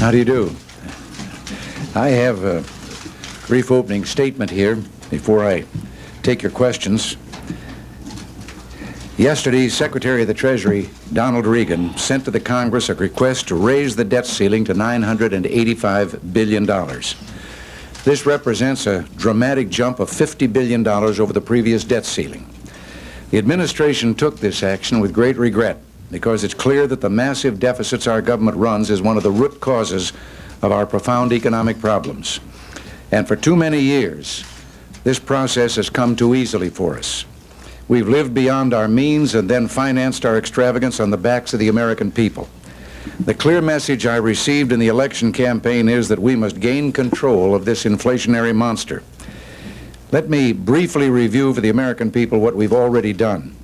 How do you do? I have a brief opening statement here before I take your questions. Yesterday, Secretary of the Treasury, Donald Reagan, sent to the Congress a request to raise the debt ceiling to $985 billion. This represents a dramatic jump of $50 billion over the previous debt ceiling. The administration took this action with great regret because it's clear that the massive deficits our government runs is one of the root causes of our profound economic problems. And for too many years, this process has come too easily for us. We've lived beyond our means and then financed our extravagance on the backs of the American people. The clear message I received in the election campaign is that we must gain control of this inflationary monster. Let me briefly review for the American people what we've already done.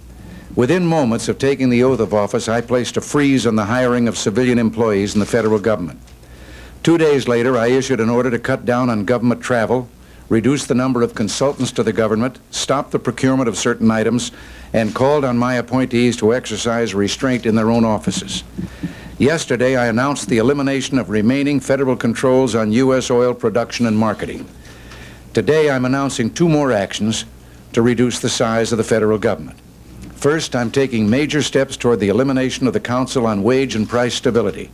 Within moments of taking the oath of office, I placed a freeze on the hiring of civilian employees in the federal government. 2 days later, I issued an order to cut down on government travel, reduce the number of consultants to the government, stop the procurement of certain items, and called on my appointees to exercise restraint in their own offices. Yesterday, I announced the elimination of remaining federal controls on U.S. oil production and marketing. Today, I'm announcing 2 more actions to reduce the size of the federal government. First, I'm taking major steps toward the elimination of the Council on Wage and Price Stability.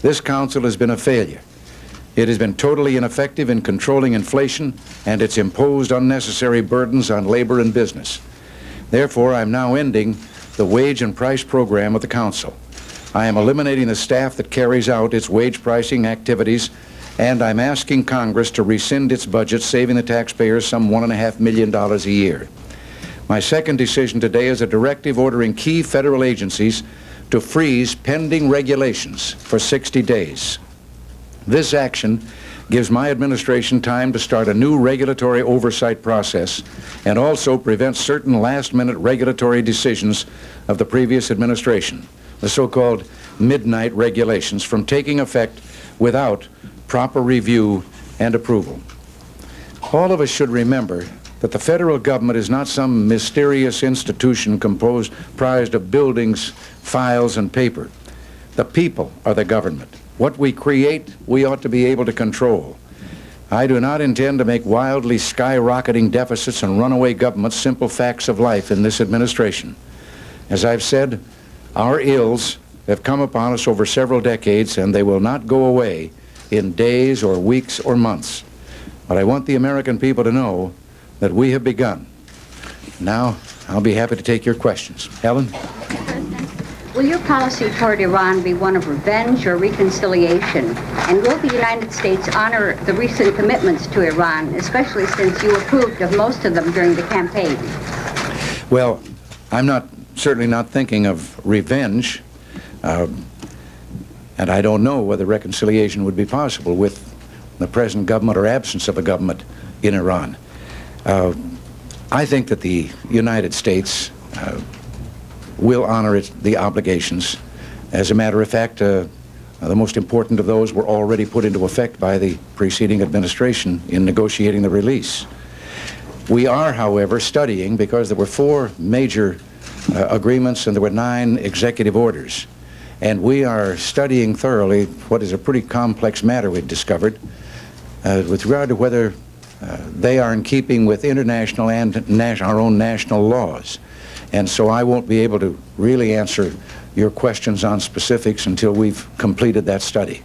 This council has been a failure. It has been totally ineffective in controlling inflation, and it's imposed unnecessary burdens on labor and business. Therefore, I'm now ending the wage and price program of the council. I am eliminating the staff that carries out its wage pricing activities, and I'm asking Congress to rescind its budget, saving the taxpayers some $1.5 million a year. My second decision today is a directive ordering key federal agencies to freeze pending regulations for 60 days. This action gives my administration time to start a new regulatory oversight process and also prevents certain last-minute regulatory decisions of the previous administration, the so-called midnight regulations, from taking effect without proper review and approval. All of us should remember that the federal government is not some mysterious institution comprised of buildings, files, and paper. The people are the government. What we create, we ought to be able to control. I do not intend to make wildly skyrocketing deficits and runaway governments simple facts of life in this administration. As I've said, our ills have come upon us over several decades, and they will not go away in days or weeks or months. But I want the American people to know that we have begun. Now, I'll be happy to take your questions. Helen? Will your policy toward Iran be one of revenge or reconciliation? And will the United States honor the recent commitments to Iran, especially since you approved of most of them during the campaign? Well, I'm certainly not thinking of revenge, and I don't know whether reconciliation would be possible with the present government or absence of a government in Iran. I think that the United States will honor the obligations. As a matter of fact, the most important of those were already put into effect by the preceding administration in negotiating the release. We are, however, studying, because there were 4 major agreements and there were 9 executive orders, and we are studying thoroughly what is a pretty complex matter we've discovered with regard to whether they are in keeping with international and our own national laws. And so I won't be able to really answer your questions on specifics until we've completed that study.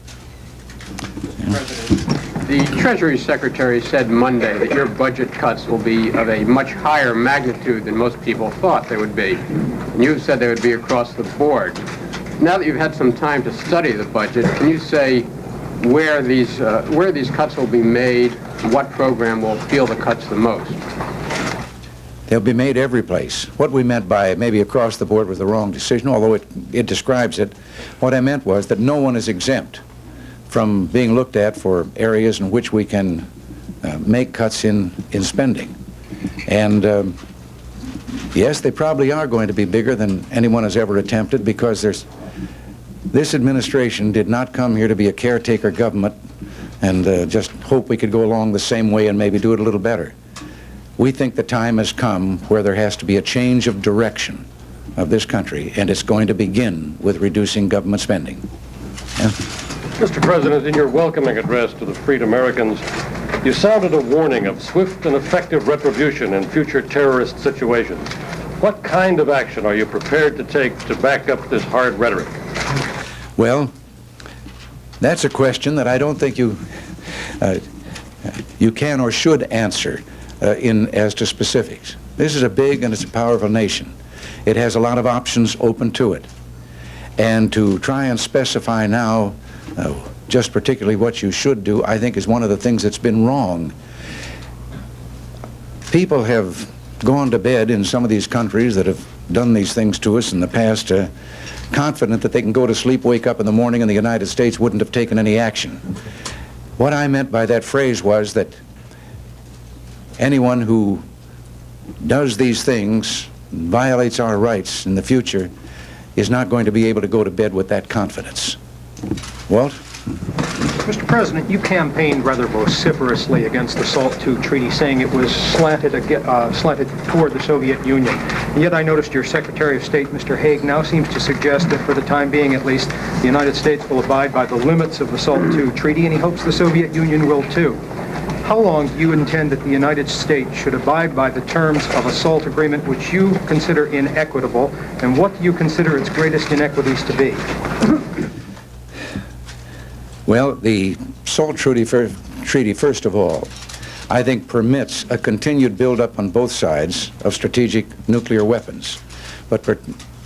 President, the Treasury Secretary said Monday that your budget cuts will be of a much higher magnitude than most people thought they would be. And you said they would be across the board. Now that you've had some time to study the budget, can you say where these cuts will be made, what program will feel the cuts the most? They'll be made every place. What we meant by maybe across the board was the wrong decision, although it describes it. What I meant was that no one is exempt from being looked at for areas in which we can make cuts in spending. And yes, they probably are going to be bigger than anyone has ever attempted, because this administration did not come here to be a caretaker government and just hope we could go along the same way and maybe do it a little better. We think the time has come where there has to be a change of direction of this country, and it's going to begin with reducing government spending. Yeah? Mr. President, in your welcoming address to the freed Americans, you sounded a warning of swift and effective retribution in future terrorist situations. What kind of action are you prepared to take to back up this hard rhetoric? Well, that's a question that I don't think you can or should answer as to specifics. This is a big and it's a powerful nation. It has a lot of options open to it. And to try and specify now just particularly what you should do, I think is one of the things that's been wrong. People have gone to bed in some of these countries that have done these things to us in the past, confident that they can go to sleep, wake up in the morning, and the United States wouldn't have taken any action. What I meant by that phrase was that anyone who does these things, violates our rights in the future, is not going to be able to go to bed with that confidence. Walt? Mr. President, you campaigned rather vociferously against the SALT II treaty, saying it was slanted toward the Soviet Union. And yet I noticed your Secretary of State, Mr. Haig, now seems to suggest that for the time being at least, the United States will abide by the limits of the SALT II treaty, and he hopes the Soviet Union will too. How long do you intend that the United States should abide by the terms of a SALT agreement which you consider inequitable, and what do you consider its greatest inequities to be? Well, the SALT treaty, first of all, I think permits a continued buildup on both sides of strategic nuclear weapons, but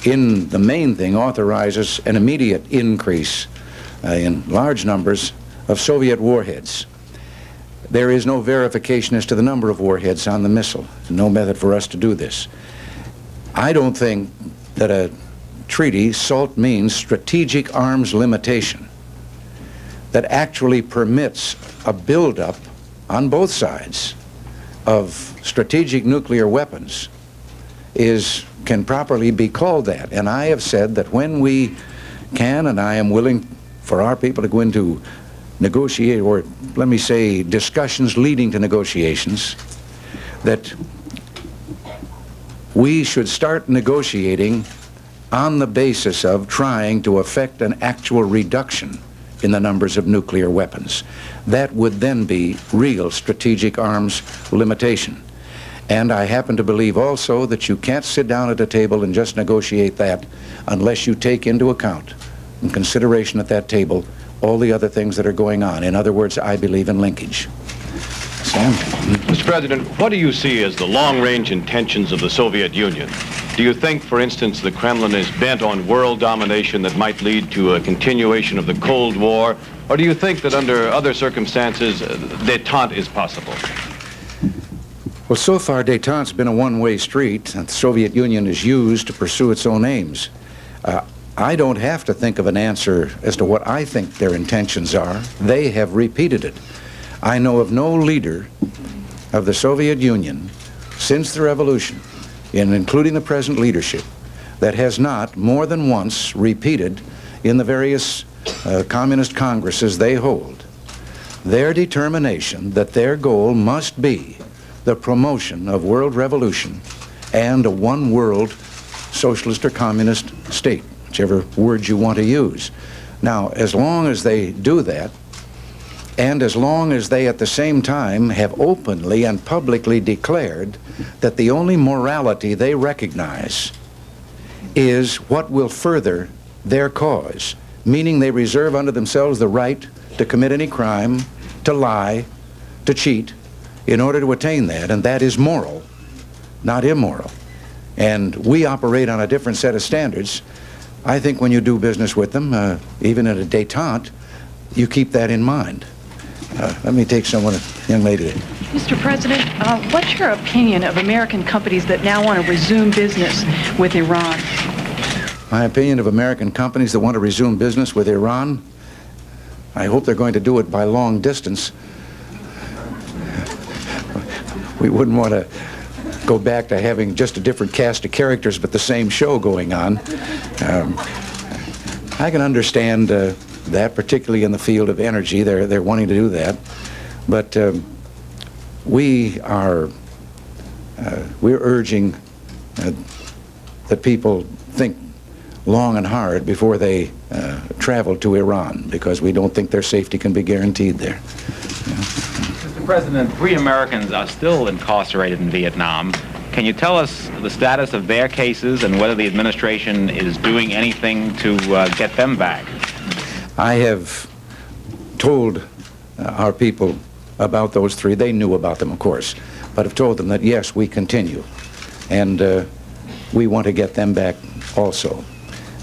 in the main thing authorizes an immediate increase in large numbers of Soviet warheads. There is no verification as to the number of warheads on the missile, no method for us to do this. I don't think that a treaty, SALT means strategic arms limitation, that actually permits a buildup on both sides of strategic nuclear weapons can properly be called that. And I have said that when we can, and I am willing for our people to go into negotiate, or let me say discussions leading to negotiations, that we should start negotiating on the basis of trying to effect an actual reduction in the numbers of nuclear weapons. That would then be real strategic arms limitation. And I happen to believe also that you can't sit down at a table and just negotiate that unless you take into account, in consideration at that table, all the other things that are going on. In other words, I believe in linkage. Sam? Mr. President, what do you see as the long-range intentions of the Soviet Union? Do you think, for instance, the Kremlin is bent on world domination that might lead to a continuation of the Cold War? Or do you think that under other circumstances, détente is possible? Well, so far, détente's been a one-way street that the Soviet Union has used to pursue its own aims. I don't have to think of an answer as to what I think their intentions are. They have repeated it. I know of no leader of the Soviet Union since the revolution, including the present leadership, that has not more than once repeated in the various communist congresses they hold their determination that their goal must be the promotion of world revolution and a one world socialist or communist state, whichever word you want to use. Now, as long as they do that, and as long as they at the same time have openly and publicly declared that the only morality they recognize is what will further their cause, meaning they reserve unto themselves the right to commit any crime, to lie, to cheat, in order to attain that, and that is moral, not immoral. And we operate on a different set of standards. I think when you do business with them, even at a détente, you keep that in mind. Let me take someone, a young lady there. Mr. President, what's your opinion of American companies that now want to resume business with Iran? My opinion of American companies that want to resume business with Iran? I hope they're going to do it by long distance. We wouldn't want to go back to having just a different cast of characters but the same show going on. I can understand that, particularly in the field of energy. They're wanting to do that. But we're urging that people think long and hard before they travel to Iran, because we don't think their safety can be guaranteed there. Mr. President, 3 Americans are still incarcerated in Vietnam. Can you tell us the status of their cases and whether the administration is doing anything to get them back? I have told our people about those 3. They knew about them, of course, but have told them that, yes, we continue, and we want to get them back also.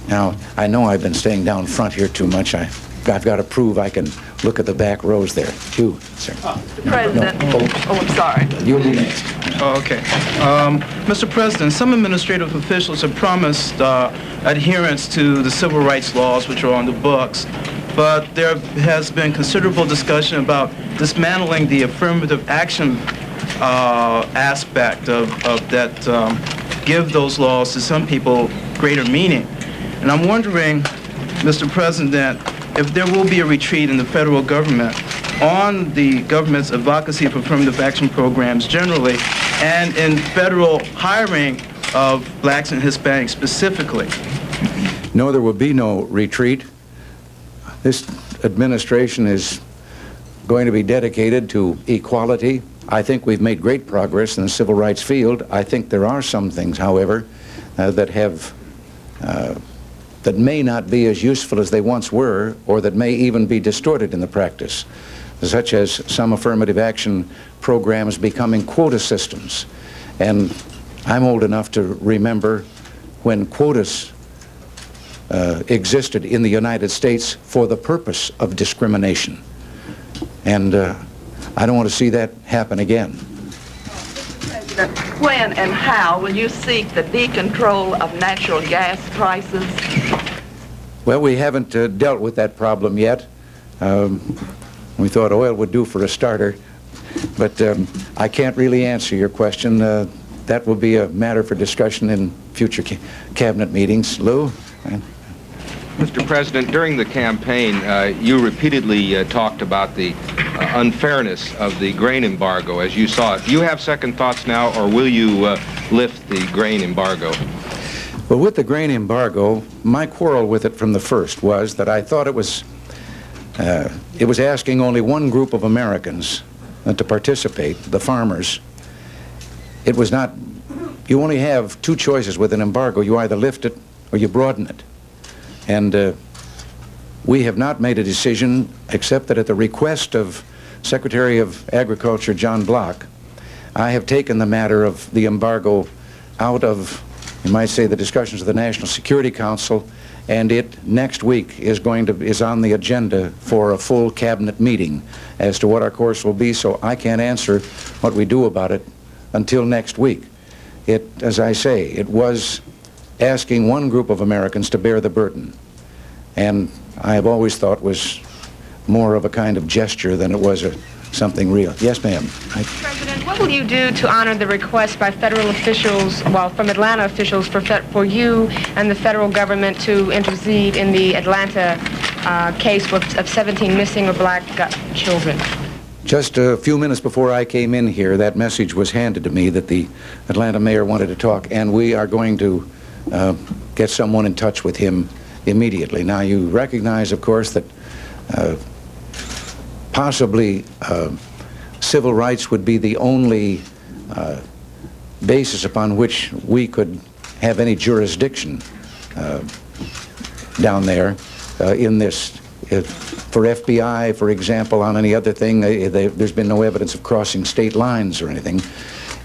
Now, I know I've been staying down front here too much. I've got to prove I can look at the back rows there. You, sir. Mr. President. Oh, I'm sorry. You'll be next. Oh, okay. Mr. President, some administrative officials have promised adherence to the civil rights laws which are on the books, but there has been considerable discussion about dismantling the affirmative action aspect of that give those laws to some people greater meaning. And I'm wondering, Mr. President, if there will be a retreat in the federal government on the government's advocacy of affirmative action programs generally, and in federal hiring of blacks and Hispanics specifically. No, there will be no retreat. This administration is going to be dedicated to equality. I think we've made great progress in the civil rights field. I think there are some things, however, that may not be as useful as they once were, or that may even be distorted in the practice, such as some affirmative action programs becoming quota systems. And I'm old enough to remember when quotas existed in the United States for the purpose of discrimination. And I don't want to see that happen again. When and how will you seek the decontrol of natural gas prices? Well, we haven't dealt with that problem yet. We thought oil would do for a starter, but I can't really answer your question. That will be a matter for discussion in future cabinet meetings. Lou? Mr. President, during the campaign, you repeatedly talked about the unfairness of the grain embargo as you saw it. Do you have second thoughts now, or will you lift the grain embargo? Well, with the grain embargo, my quarrel with it from the first was that I thought it was asking only one group of Americans to participate, the farmers. It was not, you only have 2 choices with an embargo. You either lift it or you broaden it. And we have not made a decision, except that at the request of Secretary of Agriculture John Block, I have taken the matter of the embargo out of, you might say, the discussions of the National Security Council, and it next week is on the agenda for a full cabinet meeting as to what our course will be. So I can't answer what we do about it until next week. It, as I say, it was asking one group of Americans to bear the burden, and I have always thought was more of a kind of gesture than it was something real. Yes, ma'am. President, what will you do to honor the request by federal officials, well, from Atlanta officials, for you and the federal government to intercede in the Atlanta case of 17 missing or black children? Just a few minutes before I came in here, that message was handed to me that the Atlanta mayor wanted to talk, and we are going to get someone in touch with him immediately. Now, you recognize, of course, that possibly civil rights would be the only basis upon which we could have any jurisdiction down there in this. For FBI, for example, on any other thing, there's been no evidence of crossing state lines or anything.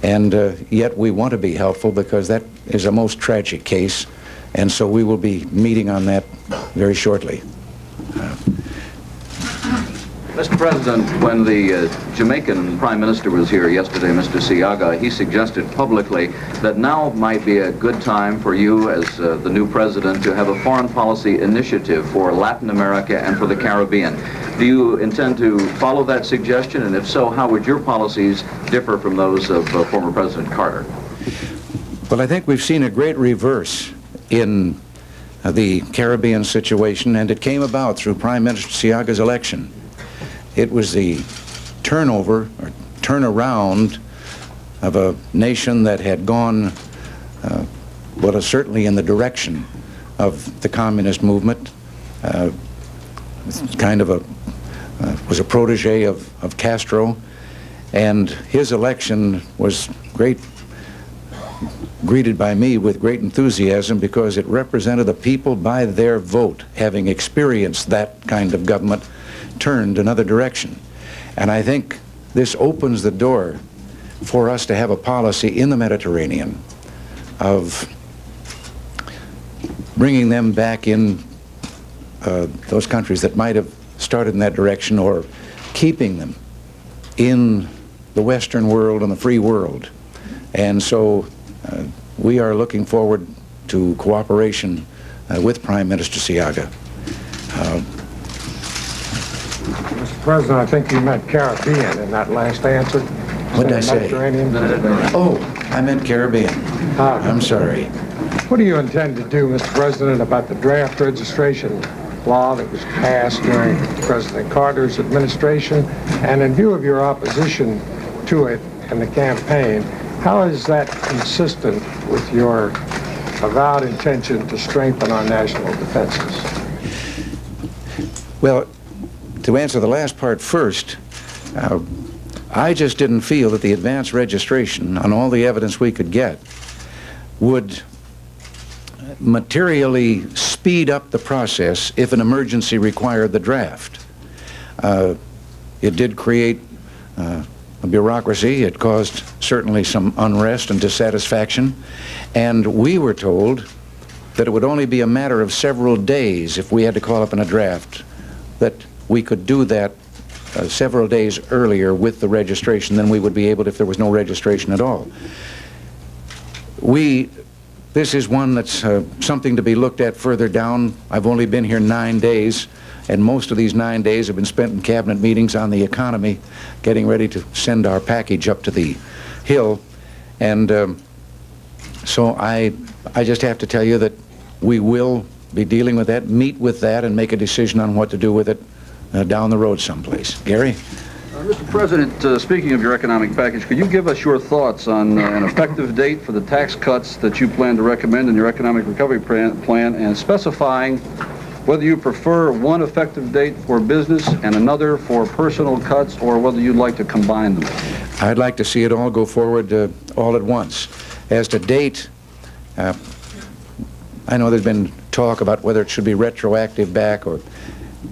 And yet we want to be helpful because that is a most tragic case. And so we will be meeting on that very shortly. Mr. President, when the Jamaican Prime Minister was here yesterday, Mr. Siaga, he suggested publicly that now might be a good time for you as the new president to have a foreign policy initiative for Latin America and for the Caribbean. Do you intend to follow that suggestion? And if so, how would your policies differ from those of former President Carter? Well, I think we've seen a great reverse in the Caribbean situation, and it came about through Prime Minister Siaga's election. It was the turnover or turnaround of a nation that had gone, well, certainly in the direction of the communist movement, kind of was a protege of Castro, and his election was greeted by me with great enthusiasm because it represented the people by their vote, having experienced that kind of government, turned another direction. And I think this opens the door for us to have a policy in the Mediterranean of bringing them back in, those countries that might have started in that direction, or keeping them in the Western world and the free world. And so we are looking forward to cooperation with Prime Minister Seaga. Mr. President, I think you meant Caribbean in that last answer. What did I say? Mediterranean? Oh, I meant Caribbean. I'm sorry. What do you intend to do, Mr. President, about the draft registration law that was passed during President Carter's administration? And in view of your opposition to it in the campaign, how is that consistent with your avowed intention to strengthen our national defenses? Well, to answer the last part first, I just didn't feel that the advance registration, on all the evidence we could get, would materially speed up the process if an emergency required the draft. It did create a bureaucracy. It caused certainly some unrest and dissatisfaction, and we were told that it would only be a matter of several days if we had to call up in a draft, that we could do that several days earlier with the registration than we would be able if there was no registration at all. This is one that's something to be looked at further down. I've only been here 9 days, and most of these 9 days have been spent in cabinet meetings on the economy, getting ready to send our package up to the Hill. And so I just have to tell you that we will be dealing with that, meet with that, and make a decision on what to do with it down the road someplace. Gary? Mr. President, speaking of your economic package, could you give us your thoughts on an effective date for the tax cuts that you plan to recommend in your economic recovery plan, and specifying whether you prefer one effective date for business and another for personal cuts, or whether you'd like to combine them? I'd like to see it all go forward all at once. As to date, I know there's been talk about whether it should be retroactive back or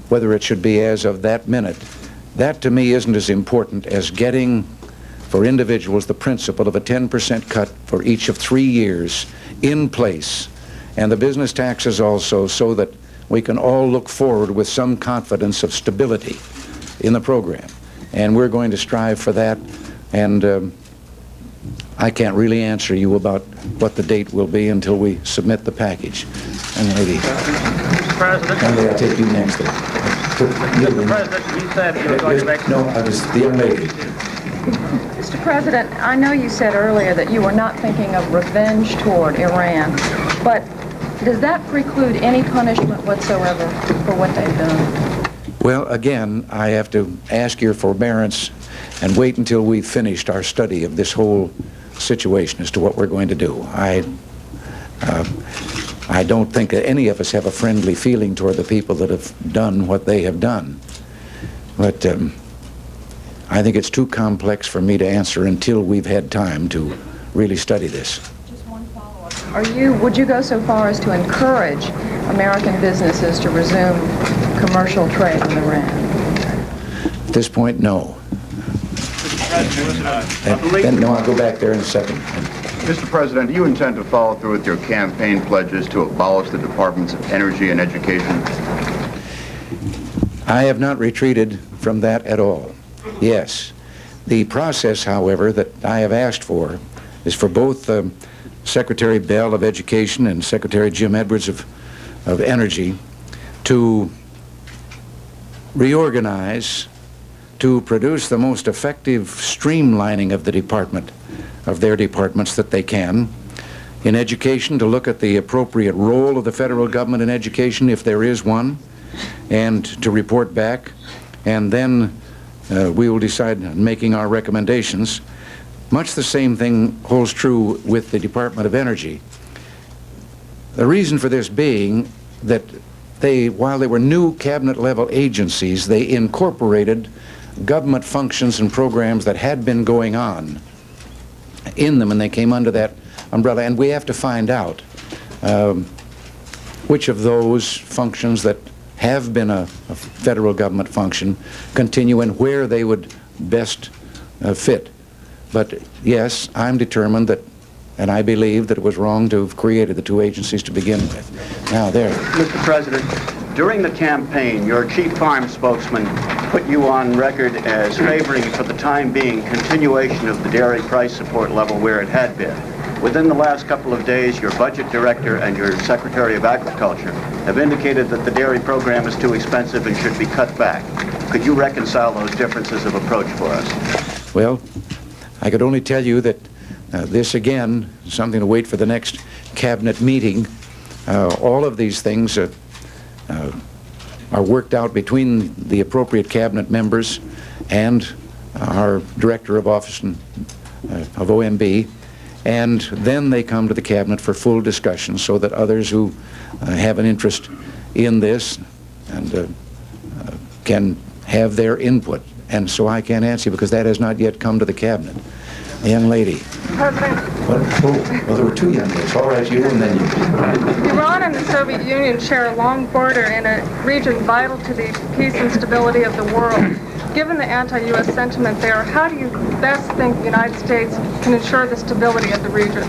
whether it should be as of that minute. That to me isn't as important as getting for individuals the principle of a 10% cut for each of 3 years in place, and the business taxes also, so that we can all look forward with some confidence of stability in the program. And we're going to strive for that, and I can't really answer you about what the date will be until we submit the package. And maybe, Mr. President. and I'll take you next. Mr. President, you said you were going to make... No, I was the young lady. Mr. President, I know you said earlier that you were not thinking of revenge toward Iran, but does that preclude any punishment whatsoever for what they've done? Well, again, I have to ask your forbearance and wait until we've finished our study of this whole situation as to what we're going to do. I don't think that any of us have a friendly feeling toward the people that have done what they have done. But I think it's too complex for me to answer until we've had time to really study this. Just one follow-up. Would you go so far as to encourage American businesses to resume commercial trade with Iran? At this point, no. No, I'll go back there in a second. Mr. President, do you intend to follow through with your campaign pledges to abolish the Departments of Energy and Education? I have not retreated from that at all. Yes. The process, however, that I have asked for is for both Secretary Bell of Education and Secretary Jim Edwards of Energy to reorganize, to produce the most effective streamlining of the department, of their departments that they can. In education, to look at the appropriate role of the federal government in education, if there is one, and to report back. And then we will decide on making our recommendations. Much the same thing holds true with the Department of Energy. The reason for this being that while they were new cabinet-level agencies, they incorporated government functions and programs that had been going on in them, and they came under that umbrella. And we have to find out which of those functions that have been a federal government function continue and where they would best fit. But yes, I'm determined that, and I believe that it was wrong to have created the two agencies to begin with. Now, there. Mr. President, during the campaign, your chief farm spokesman put you on record as favoring, for the time being, continuation of the dairy price support level where it had been. Within the last couple of days, your budget director and your Secretary of Agriculture have indicated that the dairy program is too expensive and should be cut back. Could you reconcile those differences of approach for us? Well, I could only tell you that this, again, is something to wait for the next cabinet meeting. All of these things are worked out between the appropriate cabinet members and our director of office of OMB, and then they come to the cabinet for full discussion so that others who have an interest in this and can have their input. And so I can't answer you because that has not yet come to the cabinet. A young lady. President. Well, there were two young ladies. All right, you and then you. Iran and the Soviet Union share a long border in a region vital to the peace and stability of the world. Given the anti-U.S. sentiment there, how do you best think the United States can ensure the stability of the region?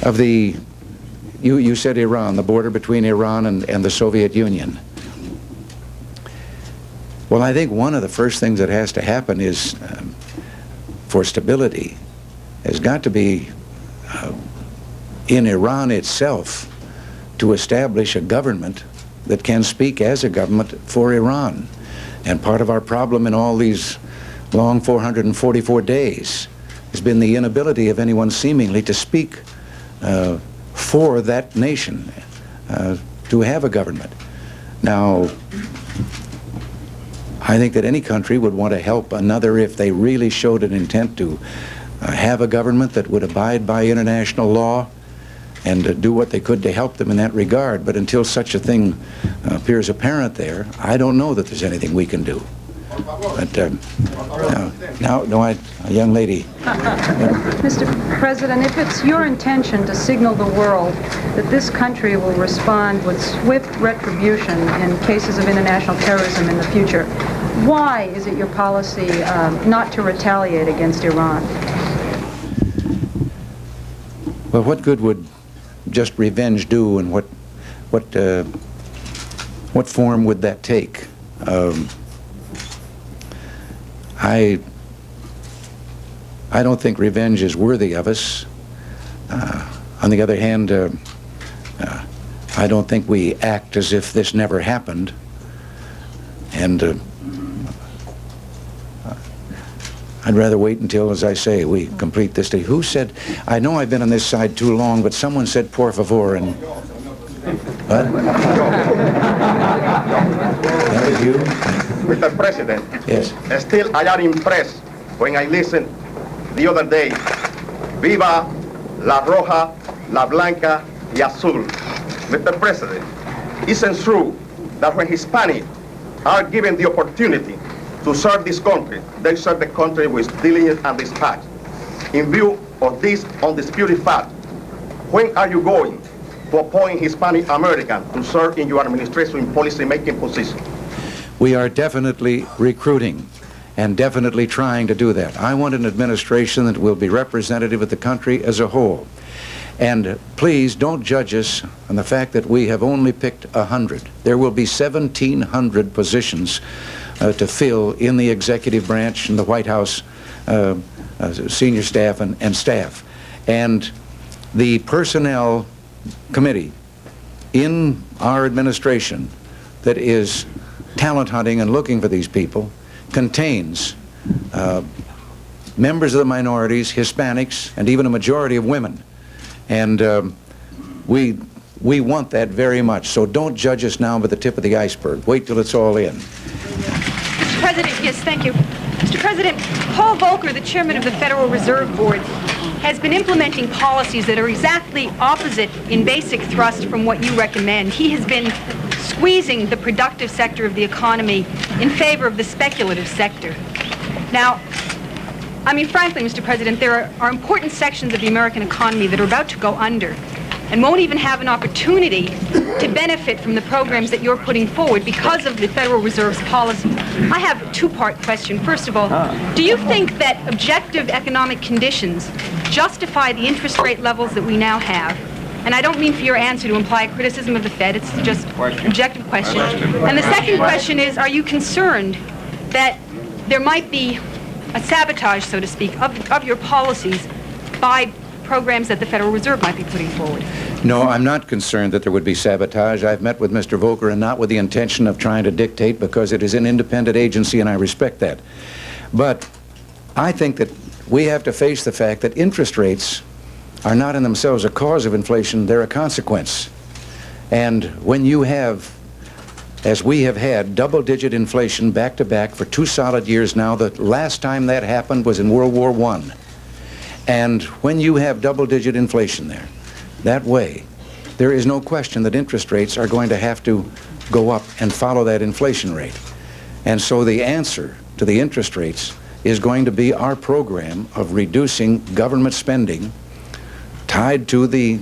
Of the, you said Iran, the border between Iran and the Soviet Union. Well, I think one of the first things that has to happen is, for stability, has got to be in Iran itself to establish a government that can speak as a government for Iran. And part of our problem in all these long 444 days has been the inability of anyone seemingly to speak for that nation, to have a government. Now, I think that any country would want to help another if they really showed an intent to have a government that would abide by international law and do what they could to help them in that regard. But until such a thing appears apparent there, I don't know that there's anything we can do. But a young lady. Mr. President, if it's your intention to signal the world that this country will respond with swift retribution in cases of international terrorism in the future, why is it your policy not to retaliate against Iran? Well, what good would just revenge do, and what form would that take? I don't think revenge is worthy of us. On the other hand, I don't think we act as if this never happened. And I'd rather wait until, as I say, we complete this day. Who said, I know I've been on this side too long, but someone said por favor, and what? That was you? Mr. President. Yes. Still, I am impressed when I listened the other day. Viva la roja, la blanca, y azul. Mr. President, isn't it true that when Hispanics are given the opportunity to serve this country, they serve the country with diligence and dispatch? In view of this undisputed fact, when are you going to appoint Hispanic Americans to serve in your administration in policy-making position? We are definitely recruiting and definitely trying to do that. I want an administration that will be representative of the country as a whole. And please don't judge us on the fact that we have only picked 100. There will be 1,700 positions to fill in the executive branch and the White House senior staff and staff. And the personnel committee in our administration that is talent hunting and looking for these people contains members of the minorities, Hispanics, and even a majority of women. And we want that very much. So don't judge us now by the tip of the iceberg. Wait till it's all in. President, yes, thank you. Mr. President, Paul Volcker, the chairman of the Federal Reserve Board, has been implementing policies that are exactly opposite in basic thrust from what you recommend. He has been squeezing the productive sector of the economy in favor of the speculative sector. Now, I mean, frankly, Mr. President, there are important sections of the American economy that are about to go under and won't even have an opportunity to benefit from the programs that you're putting forward because of the Federal Reserve's policy. I have a two-part question. First of all, do you think that objective economic conditions justify the interest rate levels that we now have? And I don't mean for your answer to imply a criticism of the Fed. It's just an objective question. And the second question is, are you concerned that there might be a sabotage, so to speak, of your policies by programs that the Federal Reserve might be putting forward? No, I'm not concerned that there would be sabotage. I've met with Mr. Volcker, and not with the intention of trying to dictate, because it is an independent agency and I respect that. But I think that we have to face the fact that interest rates are not in themselves a cause of inflation, they're a consequence. And when you have, as we have had, double-digit inflation back-to-back for 2 solid years now, the last time that happened was in World War I. And when you have double-digit inflation there, that way, there is no question that interest rates are going to have to go up and follow that inflation rate. And so the answer to the interest rates is going to be our program of reducing government spending tied to the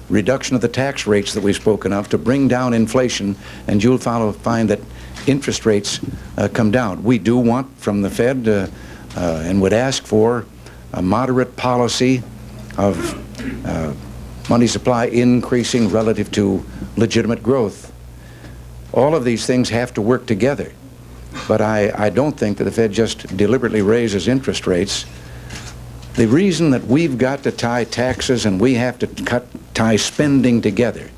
reduction of the tax rates that we've spoken of to bring down inflation, and you'll find that interest rates come down. We do want from the Fed and would ask for a moderate policy of money supply increasing relative to legitimate growth. All of these things have to work together. But I don't think that the Fed just deliberately raises interest rates. The reason that we've got to tie taxes and we have to tie spending together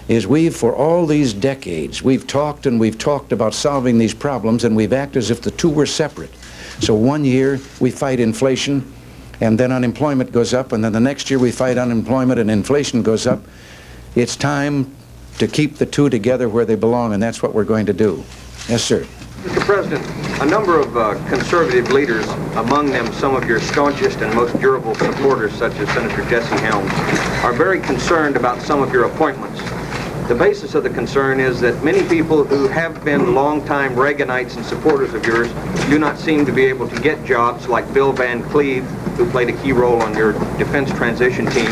is for all these decades, we've talked about solving these problems, and we've acted as if the two were separate. So one year we fight inflation, and then unemployment goes up, and then the next year we fight unemployment and inflation goes up. It's time to keep the two together where they belong, and that's what we're going to do. Yes, sir. Mr. President, a number of conservative leaders, among them some of your staunchest and most durable supporters, such as Senator Jesse Helms, are very concerned about some of your appointments. The basis of the concern is that many people who have been longtime Reaganites and supporters of yours do not seem to be able to get jobs, like Bill Van Cleve, who played a key role on your defense transition team,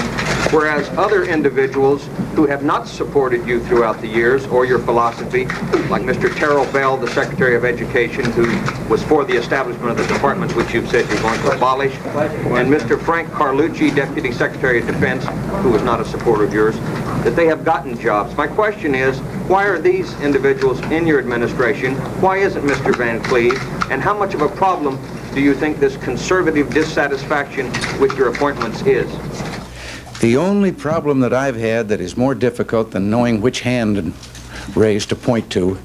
whereas other individuals who have not supported you throughout the years or your philosophy, like Mr. Terrell Bell, the Secretary of Education, who was for the establishment of the departments which you've said you're going to abolish, and Mr. Frank Carlucci, Deputy Secretary of Defense, who was not a supporter of yours, that they have gotten jobs. My question is, why are these individuals in your administration? Why isn't Mr. Van Cleve? And how much of a problem do you think this conservative dissatisfaction with your appointments is? The only problem that I've had that is more difficult than knowing which hand raised to point to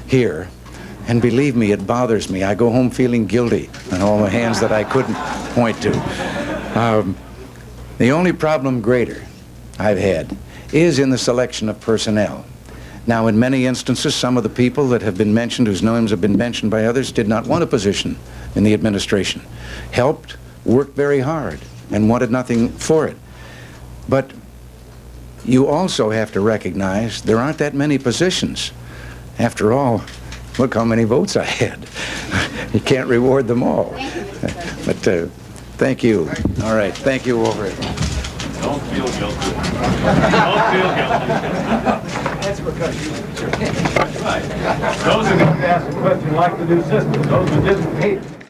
here, and believe me, it bothers me. I go home feeling guilty on all the hands that I couldn't point to. The only problem greater I've had is in the selection of personnel. Now, in many instances, some of the people that have been mentioned, whose names have been mentioned by others, did not want a position in the administration. Helped, worked very hard, and wanted nothing for it. But you also have to recognize there aren't that many positions. After all, look how many votes I had. You can't reward them all. But thank you. All right, thank you over it. Don't feel guilty. Don't feel guilty. That's because you... That's right. Those who got to ask a question like the new system. Those who didn't hate it.